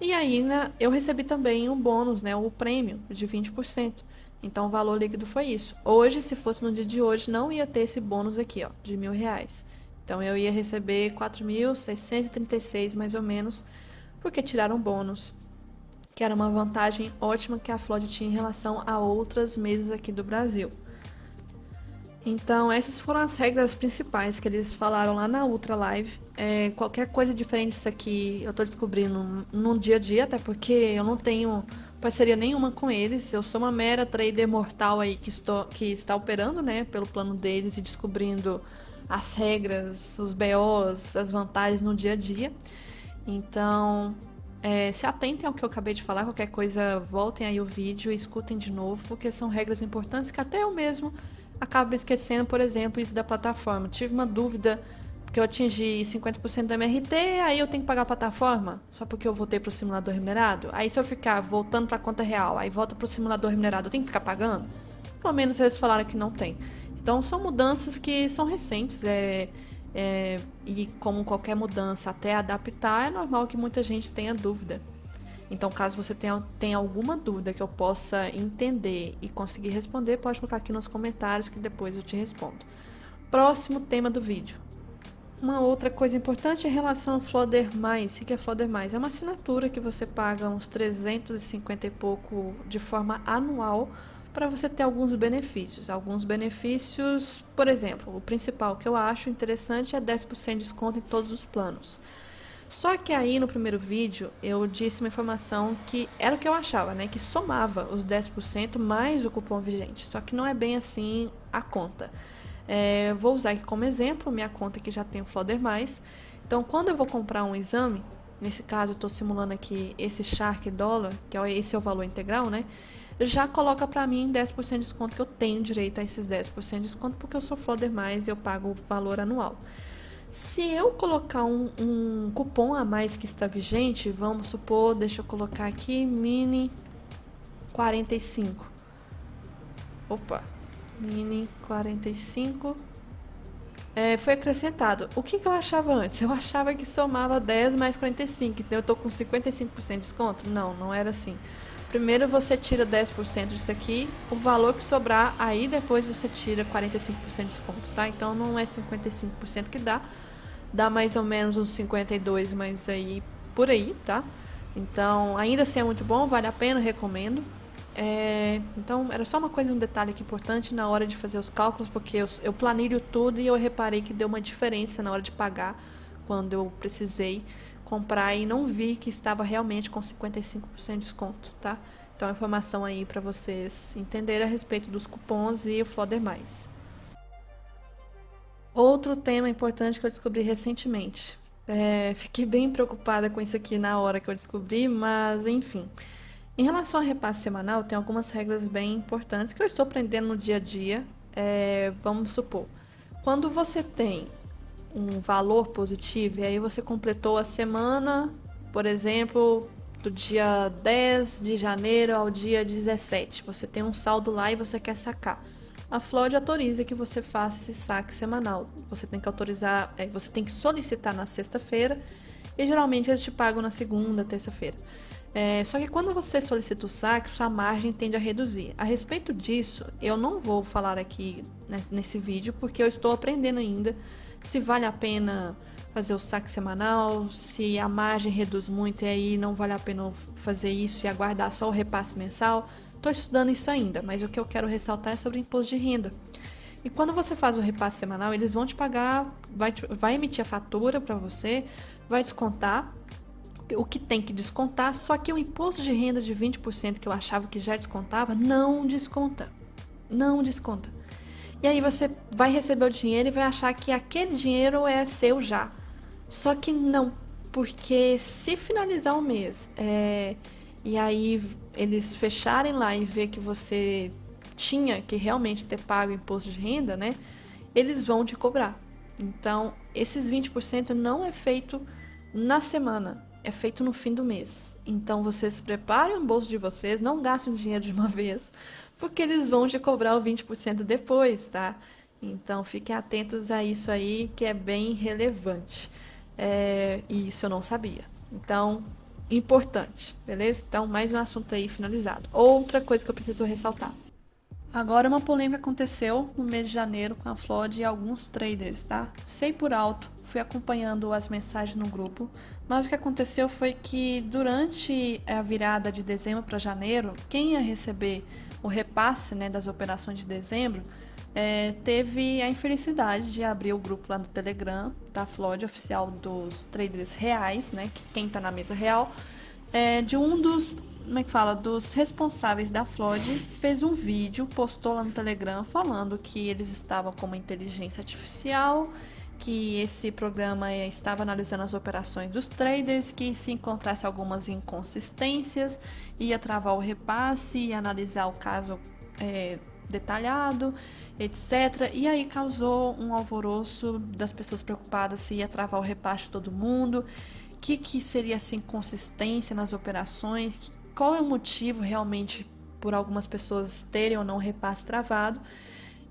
E aí, né, eu recebi também um bônus, né, o prêmio de 20%. Então, o valor líquido foi isso. Hoje, se fosse no dia de hoje, não ia ter esse bônus aqui, ó, de R$ 1.000. Então, eu ia receber 4.636 mais ou menos, porque tiraram o bônus, que era uma vantagem ótima que a FLOD tinha em relação a outras mesas aqui do Brasil. Então, essas foram as regras principais que eles falaram lá na Ultra Live. Qualquer coisa diferente disso aqui eu tô descobrindo no dia a dia, até porque eu não tenho parceria nenhuma com eles. Eu sou uma mera trader mortal aí que está operando, né, pelo plano deles e descobrindo as regras, os BOs, as vantagens no dia a dia. Então, se atentem ao que eu acabei de falar. Qualquer coisa, voltem aí o vídeo e escutem de novo, porque são regras importantes que até eu mesmo acabo esquecendo. Por exemplo, isso da plataforma. Tive uma dúvida, porque eu atingi 50% da MRT, aí eu tenho que pagar a plataforma, só porque eu voltei pro simulador remunerado. Aí se eu ficar voltando pra conta real, aí volta pro simulador remunerado, eu tenho que ficar pagando? Pelo menos eles falaram que não tem. Então são mudanças que são recentes, e como qualquer mudança até adaptar, é normal que muita gente tenha dúvida. Então, caso você tenha alguma dúvida que eu possa entender e conseguir responder, pode colocar aqui nos comentários que depois eu te respondo. Próximo tema do vídeo. Uma outra coisa importante em relação ao Flodder+. O que é Flodder+? É uma assinatura que você paga uns 350 e pouco de forma anual para você ter alguns benefícios. Alguns benefícios, por exemplo, o principal que eu acho interessante é 10% de desconto em todos os planos. Só que aí no primeiro vídeo eu disse uma informação que era o que eu achava, né? Que somava os 10% mais o cupom vigente. Só que não é bem assim a conta. Vou usar aqui como exemplo minha conta que já tem o Flodder+. Então, quando eu vou comprar um exame, nesse caso eu estou simulando aqui esse Shark dólar, que esse é o valor integral, né? Já coloca para mim 10% de desconto, que eu tenho direito a esses 10% de desconto, porque eu sou Flodder+, e eu pago o valor anual. Se eu colocar um cupom a mais que está vigente, vamos supor, deixa eu colocar aqui, mini 45. Opa, Mini 45. Foi acrescentado. O que eu achava antes? Eu achava que somava 10 mais 45, então eu tô com 55% de desconto? Não, não era assim. Primeiro você tira 10% disso aqui, o valor que sobrar, aí depois você tira 45% de desconto, tá? Então não é 55% que dá mais ou menos uns 52, mas aí por aí, tá? Então ainda assim é muito bom, vale a pena, recomendo. Então era só uma coisa, um detalhe aqui importante na hora de fazer os cálculos, porque eu planilho tudo e eu reparei que deu uma diferença na hora de pagar quando eu precisei comprar e não vi que estava realmente com 55% de desconto, tá? Então informação aí para vocês entenderem a respeito dos cupons e o Floder Mais. Outro tema importante que eu descobri recentemente. Fiquei bem preocupada com isso aqui na hora que eu descobri, mas enfim. Em relação ao repasse semanal, tem algumas regras bem importantes que eu estou aprendendo no dia a dia. Vamos supor, quando você tem um valor positivo e aí você completou a semana, por exemplo, do dia 10 de janeiro ao dia 17, você tem um saldo lá e você quer sacar. A Flood autoriza que você faça esse saque semanal. Você tem que autorizar, você tem que solicitar na sexta-feira e geralmente eles te pagam na segunda, terça-feira. Só que quando você solicita o saque, sua margem tende a reduzir. A respeito disso, eu não vou falar aqui nesse vídeo, porque eu estou aprendendo ainda se vale a pena fazer o saque semanal, se a margem reduz muito e aí não vale a pena fazer isso e aguardar só o repasse mensal. Estou estudando isso ainda, mas o que eu quero ressaltar é sobre o imposto de renda. E quando você faz o repasse semanal, eles vão te pagar, vai emitir a fatura para você, vai descontar o que tem que descontar, só que o imposto de renda de 20% que eu achava que já descontava, não desconta. Não desconta. E aí você vai receber o dinheiro e vai achar que aquele dinheiro é seu já. Só que não, porque se finalizar o mês e aí eles fecharem lá e ver que você tinha que realmente ter pago o imposto de renda, né? Eles vão te cobrar. Então, esses 20% não é feito na semana, é feito no fim do mês. Então vocês preparem o bolso de vocês, não gastem o dinheiro de uma vez, porque eles vão te cobrar o 20% depois, tá? Então fiquem atentos a isso aí, que é bem relevante. E isso eu não sabia. Então, importante, beleza? Então, mais um assunto aí finalizado. Outra coisa que eu preciso ressaltar. Agora uma polêmica aconteceu no mês de janeiro com a Flood e alguns traders, tá? Sei por alto, fui acompanhando as mensagens no grupo, mas o que aconteceu foi que durante a virada de dezembro para janeiro, quem ia receber o repasse, né, das operações de dezembro, teve a infelicidade de abrir o grupo lá no Telegram da Flood, oficial dos traders reais, né, que quem tá na mesa real, de um dos, como é que fala, dos responsáveis da Flood, fez um vídeo, postou lá no Telegram falando que eles estavam com uma inteligência artificial, que esse programa estava analisando as operações dos traders, que se encontrasse algumas inconsistências, ia travar o repasse, ia analisar o caso detalhado, etc. E aí causou um alvoroço das pessoas preocupadas se ia travar o repasse de todo mundo, que seria essa inconsistência nas operações, qual é o motivo realmente por algumas pessoas terem ou não repasse travado.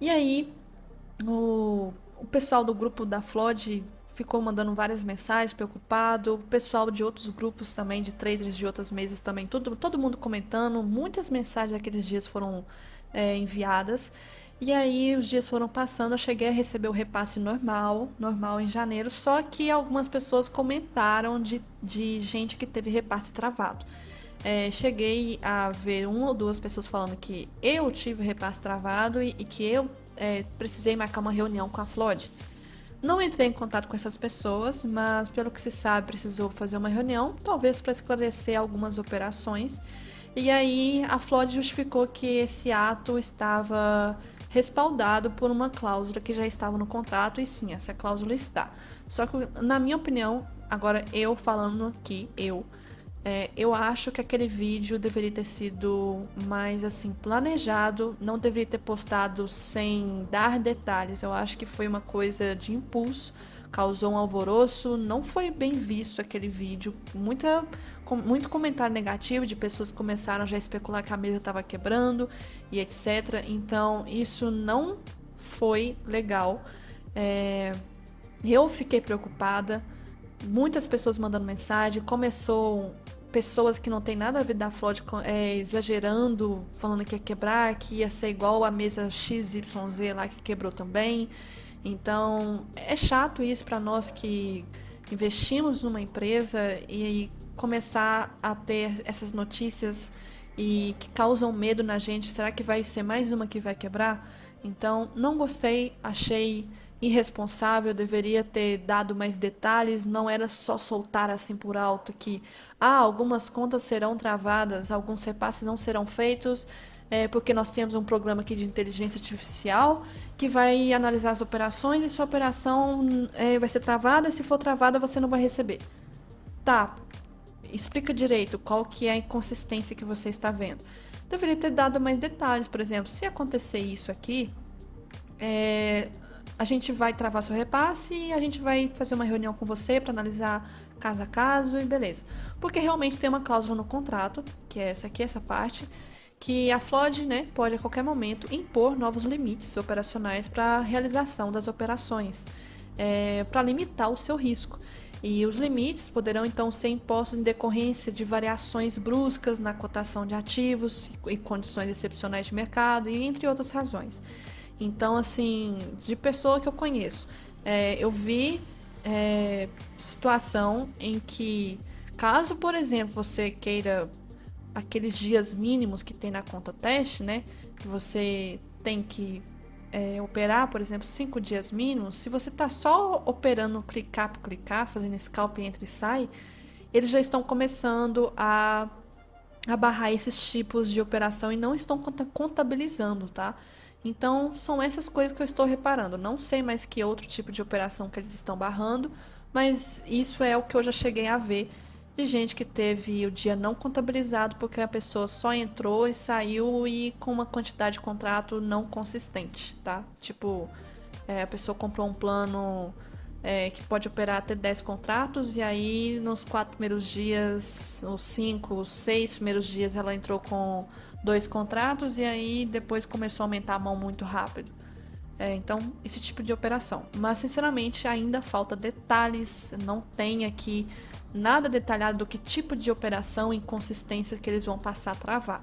E aí o pessoal do grupo da Flood ficou mandando várias mensagens preocupado, o pessoal de outros grupos também, de traders de outras mesas também, todo mundo comentando, muitas mensagens daqueles dias foram enviadas. E aí os dias foram passando, eu cheguei a receber o repasse normal em janeiro, só que algumas pessoas comentaram de gente que teve repasse travado. Cheguei a ver uma ou duas pessoas falando que eu tive repasse travado e que eu precisei marcar uma reunião com a Flood. Não entrei em contato com essas pessoas, mas pelo que se sabe, precisou fazer uma reunião, talvez para esclarecer algumas operações. E aí a Flood justificou que esse ato estava respaldado por uma cláusula que já estava no contrato, e sim, essa cláusula está. Só que, na minha opinião, agora eu falando aqui, eu acho que aquele vídeo deveria ter sido mais assim planejado, não deveria ter postado sem dar detalhes. Eu acho que foi uma coisa de impulso, causou um alvoroço, não foi bem visto aquele vídeo, muito comentário negativo de pessoas que começaram já a especular que a mesa estava quebrando e etc. Então isso não foi legal. Eu fiquei preocupada, muitas pessoas mandando mensagem, começou pessoas que não tem nada a ver da Flood exagerando, falando que ia quebrar, que ia ser igual a mesa XYZ lá que quebrou também. Então é chato isso para nós que investimos numa empresa e começar a ter essas notícias e que causam medo na gente. Será que vai ser mais uma que vai quebrar? Então não gostei, achei irresponsável, deveria ter dado mais detalhes, não era só soltar assim por alto que algumas contas serão travadas, alguns repasses não serão feitos, porque nós temos um programa aqui de inteligência artificial que vai analisar as operações e sua operação vai ser travada, se for travada você não vai receber. Tá, explica direito qual que é a inconsistência que você está vendo. Deveria ter dado mais detalhes, por exemplo, se acontecer isso aqui, a gente vai travar seu repasse e a gente vai fazer uma reunião com você para analisar caso a caso e beleza. Porque realmente tem uma cláusula no contrato, que é essa aqui, essa parte, que a Flood, né, pode a qualquer momento impor novos limites operacionais para a realização das operações, para limitar o seu risco. E os limites poderão então ser impostos em decorrência de variações bruscas na cotação de ativos e condições excepcionais de mercado, e entre outras razões. Então, assim, de pessoa que eu conheço, eu vi situação em que, caso, por exemplo, você queira aqueles dias mínimos que tem na conta teste, né, que você tem que operar, por exemplo, 5 dias mínimos, se você está só operando clicar por clicar, fazendo scalp entra e sai, eles já estão começando a barrar esses tipos de operação e não estão contabilizando, tá? Então, são essas coisas que eu estou reparando. Não sei mais que outro tipo de operação que eles estão barrando, mas isso é o que eu já cheguei a ver de gente que teve o dia não contabilizado porque a pessoa só entrou e saiu e com uma quantidade de contrato não consistente, tá? Tipo, a pessoa comprou um plano que pode operar até 10 contratos e aí nos 4 primeiros dias, os 5, os 6 primeiros dias ela entrou com 2 contratos e aí depois começou a aumentar a mão muito rápido. Então, esse tipo de operação. Mas, sinceramente, ainda falta detalhes, não tem aqui nada detalhado do que tipo de operação e inconsistência que eles vão passar a travar.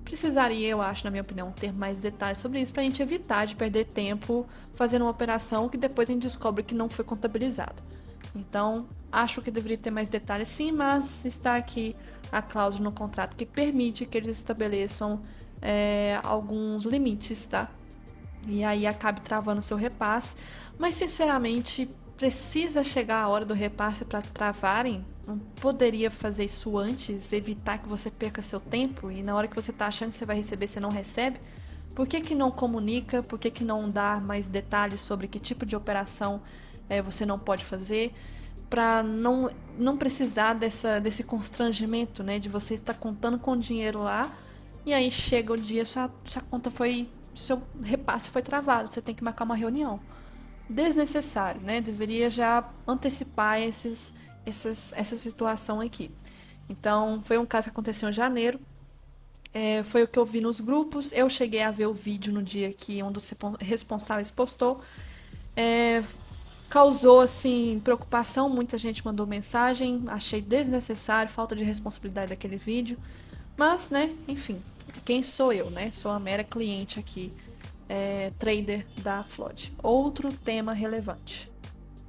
Precisaria, eu acho, na minha opinião, ter mais detalhes sobre isso para a gente evitar de perder tempo fazendo uma operação que depois a gente descobre que não foi contabilizada. Então, acho que deveria ter mais detalhes sim, mas está aqui a cláusula no contrato que permite que eles estabeleçam alguns limites, tá? E aí acabe travando o seu repasse. Mas, sinceramente, precisa chegar a hora do repasse para travarem? Não poderia fazer isso antes, evitar que você perca seu tempo e na hora que você está achando que você vai receber, você não recebe? Por que não comunica? Por que não dá mais detalhes sobre que tipo de operação você não pode fazer? Para não precisar desse constrangimento, né? De você estar contando com o dinheiro lá e aí chega o dia, sua conta seu repasse foi travado, você tem que marcar uma reunião. Desnecessário, né? Deveria já antecipar essa situação aqui. Então, foi um caso que aconteceu em janeiro. Foi o que eu vi nos grupos. Eu cheguei a ver o vídeo no dia que um dos responsáveis postou. Causou, assim, preocupação. Muita gente mandou mensagem. Achei desnecessário, falta de responsabilidade daquele vídeo. Mas, né, enfim. Quem sou eu, né? Sou a mera cliente aqui, trader da Flood. Outro tema relevante.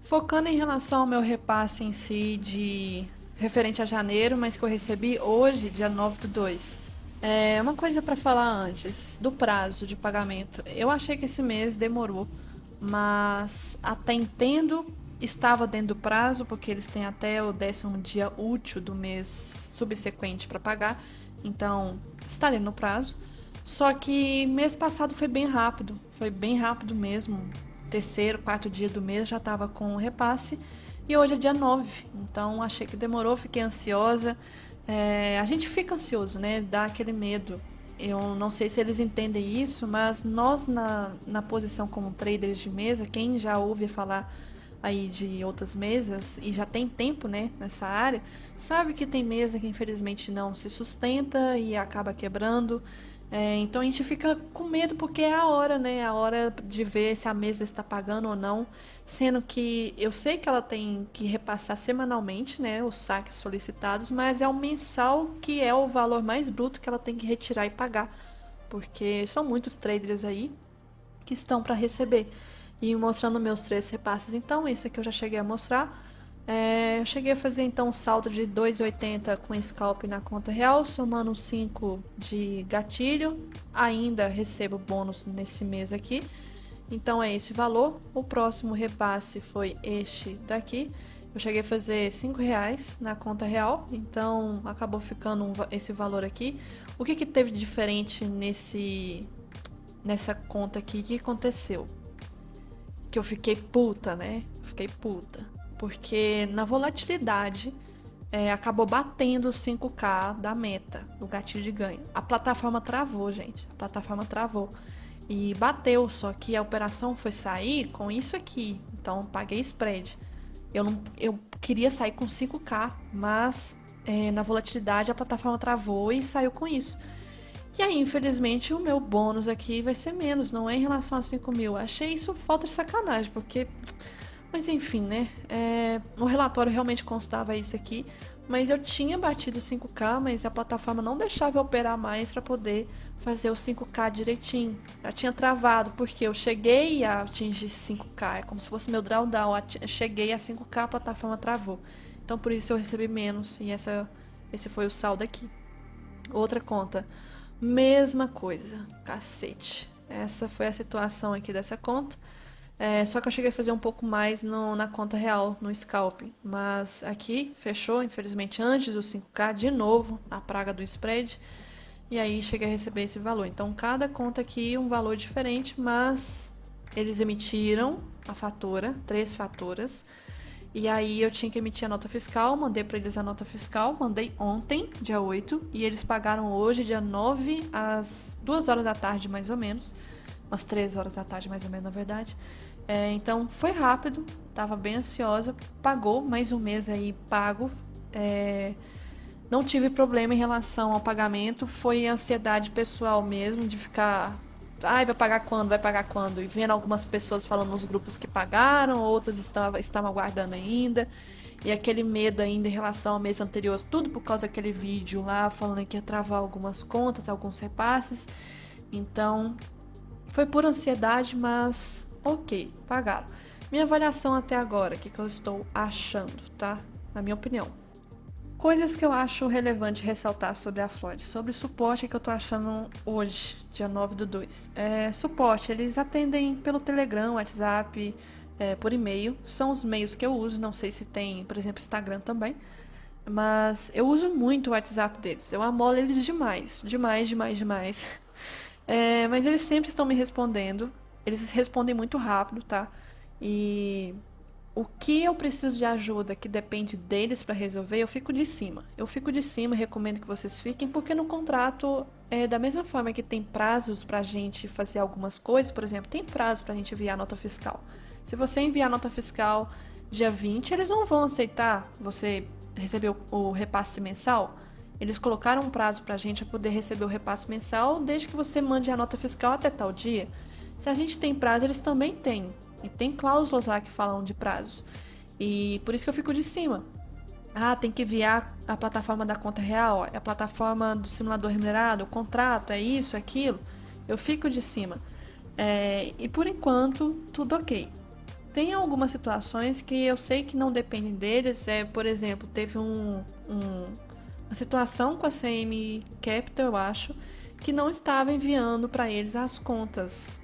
Focando em relação ao meu repasse em si referente a janeiro, mas que eu recebi hoje, dia 9/2. Uma coisa para falar antes, do prazo de pagamento. Eu achei que esse mês demorou, mas até entendo, estava dentro do prazo, porque eles têm até o 10º dia útil do mês subsequente para pagar, então está dentro do prazo. Só que mês passado foi bem rápido mesmo. Terceiro, quarto dia do mês já estava com o repasse e hoje é dia 9, então achei que demorou, fiquei ansiosa. A gente fica ansioso, né? Dá aquele medo. Eu não sei se eles entendem isso, mas nós na posição como traders de mesa, quem já ouve falar aí de outras mesas e já tem tempo, né, nessa área, sabe que tem mesa que infelizmente não se sustenta e acaba quebrando. Então a gente fica com medo porque é a hora, né? A hora de ver se a mesa está pagando ou não. Sendo que eu sei que ela tem que repassar semanalmente, né? Os saques solicitados, mas é o mensal que é o valor mais bruto que ela tem que retirar e pagar. Porque são muitos traders aí que estão para receber. E mostrando meus 3 repasses, então, esse aqui eu já cheguei a mostrar. Eu cheguei a fazer então um saldo de 2,80 com scalp na conta real, somando 5 de gatilho. Ainda recebo bônus nesse mês aqui. Então é esse valor. O próximo repasse foi este daqui. Eu cheguei a fazer R$ 5 na conta real, então acabou ficando esse valor aqui. O que teve de diferente nessa conta aqui? O que aconteceu? Que eu fiquei puta, né? Fiquei puta. Porque na volatilidade acabou batendo os 5K da meta, do gatilho de ganho. A plataforma travou, gente. A plataforma travou. E bateu, só que a operação foi sair com isso aqui. Então paguei spread. Eu queria sair com 5K, mas na volatilidade a plataforma travou e saiu com isso. E aí, infelizmente, o meu bônus aqui vai ser menos, não é em relação a 5 mil. Achei isso falta de sacanagem, porque... Mas enfim, né? No relatório realmente constava isso aqui, mas eu tinha batido 5K, mas a plataforma não deixava eu operar mais para poder fazer o 5K direitinho. Já tinha travado, porque eu cheguei a atingir 5K, é como se fosse meu drawdown. Eu cheguei a 5K, a plataforma travou. Então por isso eu recebi menos, e esse foi o saldo aqui. Outra conta. Mesma coisa, cacete. Essa foi a situação aqui dessa conta. Só que eu cheguei a fazer um pouco mais na conta real, no scalp. Mas aqui fechou, infelizmente, antes do 5K, de novo, a praga do spread. E aí cheguei a receber esse valor. Então, cada conta aqui um valor diferente, mas eles emitiram a fatura, 3 faturas. E aí eu tinha que emitir a nota fiscal, mandei para eles a nota fiscal, mandei ontem, dia 8, e eles pagaram hoje, dia 9, às 2 horas da tarde, mais ou menos. Umas 3 horas da tarde, mais ou menos, na verdade. Então foi rápido, tava bem ansiosa, pagou mais um mês aí pago. Não tive problema em relação ao pagamento, foi ansiedade pessoal mesmo, de ficar... Ai, vai pagar quando? Vai pagar quando? E vendo algumas pessoas falando nos grupos que pagaram, outras estavam aguardando ainda. E aquele medo ainda em relação ao mês anterior, tudo por causa daquele vídeo lá, falando que ia travar algumas contas, alguns repasses. Então, foi por ansiedade, mas ok, pagaram. Minha avaliação até agora, o que eu estou achando, tá? Na minha opinião. Coisas que eu acho relevante ressaltar sobre a Floyd. Sobre o suporte que eu tô achando hoje, dia 9/2. Suporte, eles atendem pelo Telegram, WhatsApp, por e-mail. São os meios que eu uso, não sei se tem, por exemplo, Instagram também. Mas eu uso muito o WhatsApp deles. Eu amolo eles demais, demais, demais, demais. Mas eles sempre estão me respondendo. Eles respondem muito rápido, tá? E... O que eu preciso de ajuda que depende deles para resolver, eu fico de cima. Eu fico de cima, recomendo que vocês fiquem, porque no contrato, da mesma forma que tem prazos para a gente fazer algumas coisas, por exemplo, tem prazo para a gente enviar nota fiscal. Se você enviar nota fiscal dia 20, eles não vão aceitar você receber o repasse mensal. Eles colocaram um prazo para a gente poder receber o repasse mensal desde que você mande a nota fiscal até tal dia. Se a gente tem prazo, eles também têm. E tem cláusulas lá que falam de prazos. E por isso que eu fico de cima. Tem que enviar a plataforma da conta real, é a plataforma do simulador remunerado, o contrato, é isso, aquilo. Eu fico de cima. E por enquanto, tudo ok. Tem algumas situações que eu sei que não dependem deles. Por exemplo, teve uma situação com a CM Capital, eu acho, que não estava enviando para eles as contas.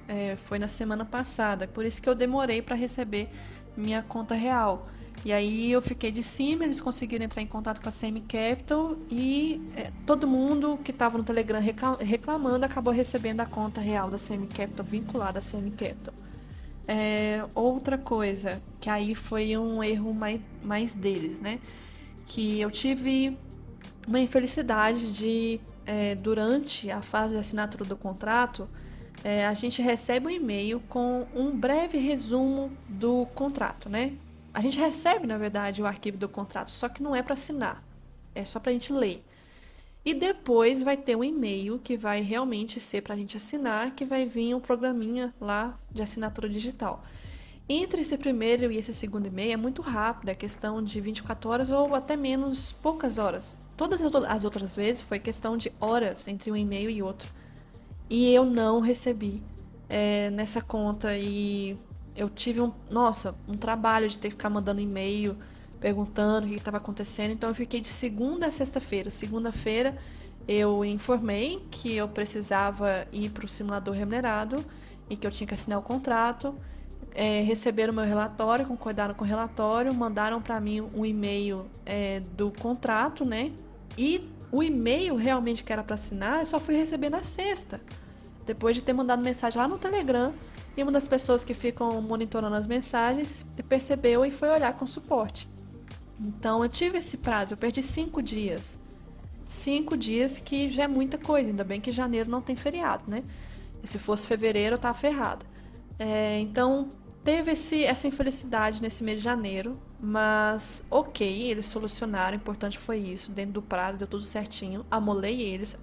Foi na semana passada, por isso que eu demorei para receber minha conta real. E aí eu fiquei de cima, eles conseguiram entrar em contato com a CM Capital e todo mundo que estava no Telegram reclamando acabou recebendo a conta real da CM Capital, vinculada à CM Capital. Outra coisa, que aí foi um erro mais deles, né? Que eu tive uma infelicidade de... durante a fase de assinatura do contrato, a gente recebe um e-mail com um breve resumo do contrato, né? A gente recebe, na verdade, o arquivo do contrato, só que não é para assinar, é só para a gente ler. E depois vai ter um e-mail que vai realmente ser para a gente assinar, que vai vir um programinha lá de assinatura digital. Entre esse primeiro e esse segundo e-mail é muito rápido, é questão de 24 horas ou até menos, poucas horas. Todas as outras vezes foi questão de horas entre um e-mail e outro. E eu não recebi nessa conta e eu tive um trabalho de ter que ficar mandando e-mail perguntando o que estava acontecendo. Então eu fiquei de segunda a sexta-feira. Segunda-feira eu informei que eu precisava ir para o simulador remunerado e que eu tinha que assinar o contrato. Receberam o meu relatório, concordaram com o relatório, mandaram para mim um e-mail do contrato, né? E o e-mail realmente que era para assinar, eu só fui receber na sexta, depois de ter mandado mensagem lá no Telegram. E uma das pessoas que ficam monitorando as mensagens percebeu e foi olhar com suporte. Então eu tive esse prazo, eu perdi 5 dias. 5 dias que já é muita coisa, ainda bem que janeiro não tem feriado, né? E se fosse fevereiro eu tava ferrada. Então teve essa infelicidade nesse mês de janeiro, mas ok, eles solucionaram, o importante foi isso, dentro do prazo, deu tudo certinho, amolei eles,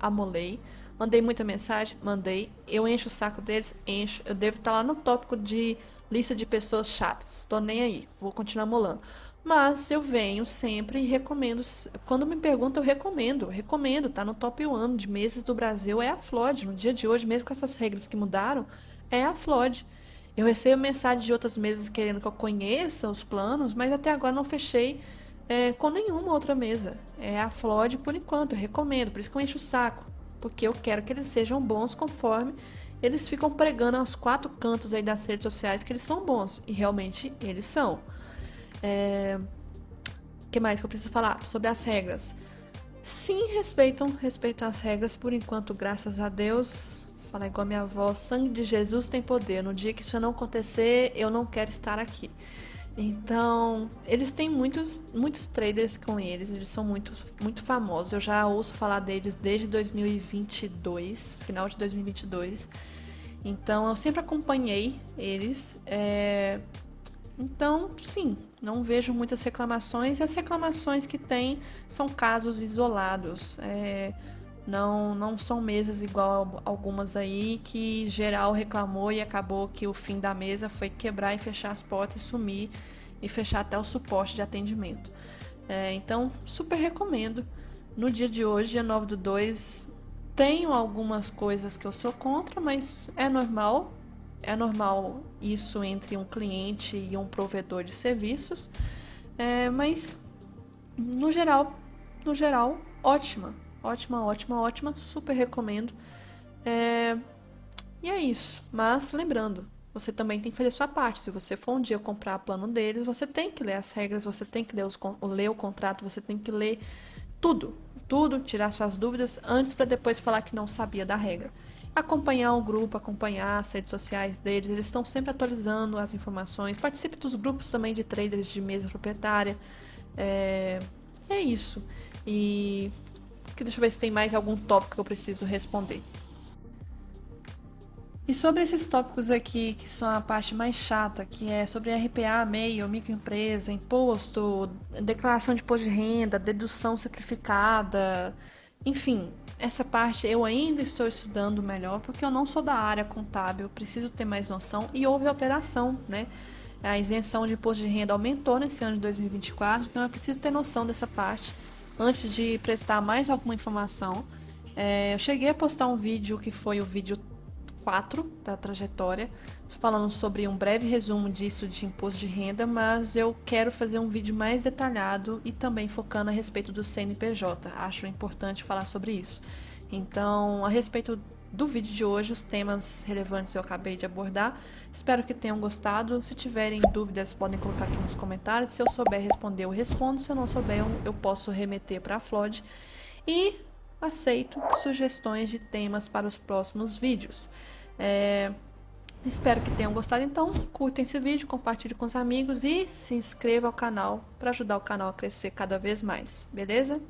mandei muita mensagem, mandei, eu encho o saco deles, encho, eu devo estar lá no tópico de lista de pessoas chatas, tô nem aí, vou continuar molando. Mas eu venho sempre e recomendo, quando me perguntam eu recomendo, tá no top 1 de meses do Brasil, é a Flood, no dia de hoje, mesmo com essas regras que mudaram, é a Flood. Eu recebo mensagem de outras mesas querendo que eu conheça os planos, mas até agora não fechei com nenhuma outra mesa. É a Flood por enquanto, eu recomendo, por isso que eu encho o saco. Porque eu quero que eles sejam bons conforme eles ficam pregando aos 4 cantos aí das redes sociais que eles são bons. E realmente eles são. O que mais que eu preciso falar? Sobre as regras. Sim, respeitam as regras por enquanto, graças a Deus. Fala igual a minha avó, sangue de Jesus tem poder. No dia que isso não acontecer, eu não quero estar aqui. Então, eles têm muitos traders com eles são muito famosos. Eu já ouço falar deles desde 2022, final de 2022. Então, eu sempre acompanhei eles. Então, sim, não vejo muitas reclamações. E as reclamações que tem são casos isolados. Não são mesas igual algumas aí que geral reclamou e acabou que o fim da mesa foi quebrar e fechar as portas e sumir e fechar até o suporte de atendimento. Então, super recomendo. No dia de hoje, dia 9/2, tenho algumas coisas que eu sou contra, mas é normal. É normal isso entre um cliente e um provedor de serviços. Mas, no geral, ótima. Ótima, super recomendo. E é isso. Mas lembrando, você também tem que fazer a sua parte. Se você for um dia comprar plano deles, você tem que ler as regras, você tem que ler o contrato, você tem que ler tudo, tirar suas dúvidas antes para depois falar que não sabia da regra. Acompanhar o grupo, acompanhar as redes sociais deles, eles estão sempre atualizando as informações. Participe dos grupos também de traders de mesa proprietária. É isso. E deixa eu ver se tem mais algum tópico que eu preciso responder. E sobre esses tópicos aqui, que são a parte mais chata, que é sobre RPA, MEI, microempresa, imposto, declaração de imposto de renda, dedução simplificada, enfim, essa parte eu ainda estou estudando melhor, porque eu não sou da área contábil, preciso ter mais noção, e houve alteração, né? A isenção de imposto de renda aumentou nesse ano de 2024, então eu preciso ter noção dessa parte antes de prestar mais alguma informação. Eu cheguei a postar um vídeo que foi o vídeo 4 da trajetória, falando sobre um breve resumo disso de imposto de renda, mas eu quero fazer um vídeo mais detalhado e também focando a respeito do CNPJ. Acho importante falar sobre isso. Então, a respeito do vídeo de hoje, os temas relevantes eu acabei de abordar. Espero que tenham gostado. Se tiverem dúvidas, podem colocar aqui nos comentários. Se eu souber responder, eu respondo. Se eu não souber, eu posso remeter para a Flood. E aceito sugestões de temas para os próximos vídeos. Espero que tenham gostado. Então, curtem esse vídeo, compartilhem com os amigos e se inscreva ao canal para ajudar o canal a crescer cada vez mais. Beleza?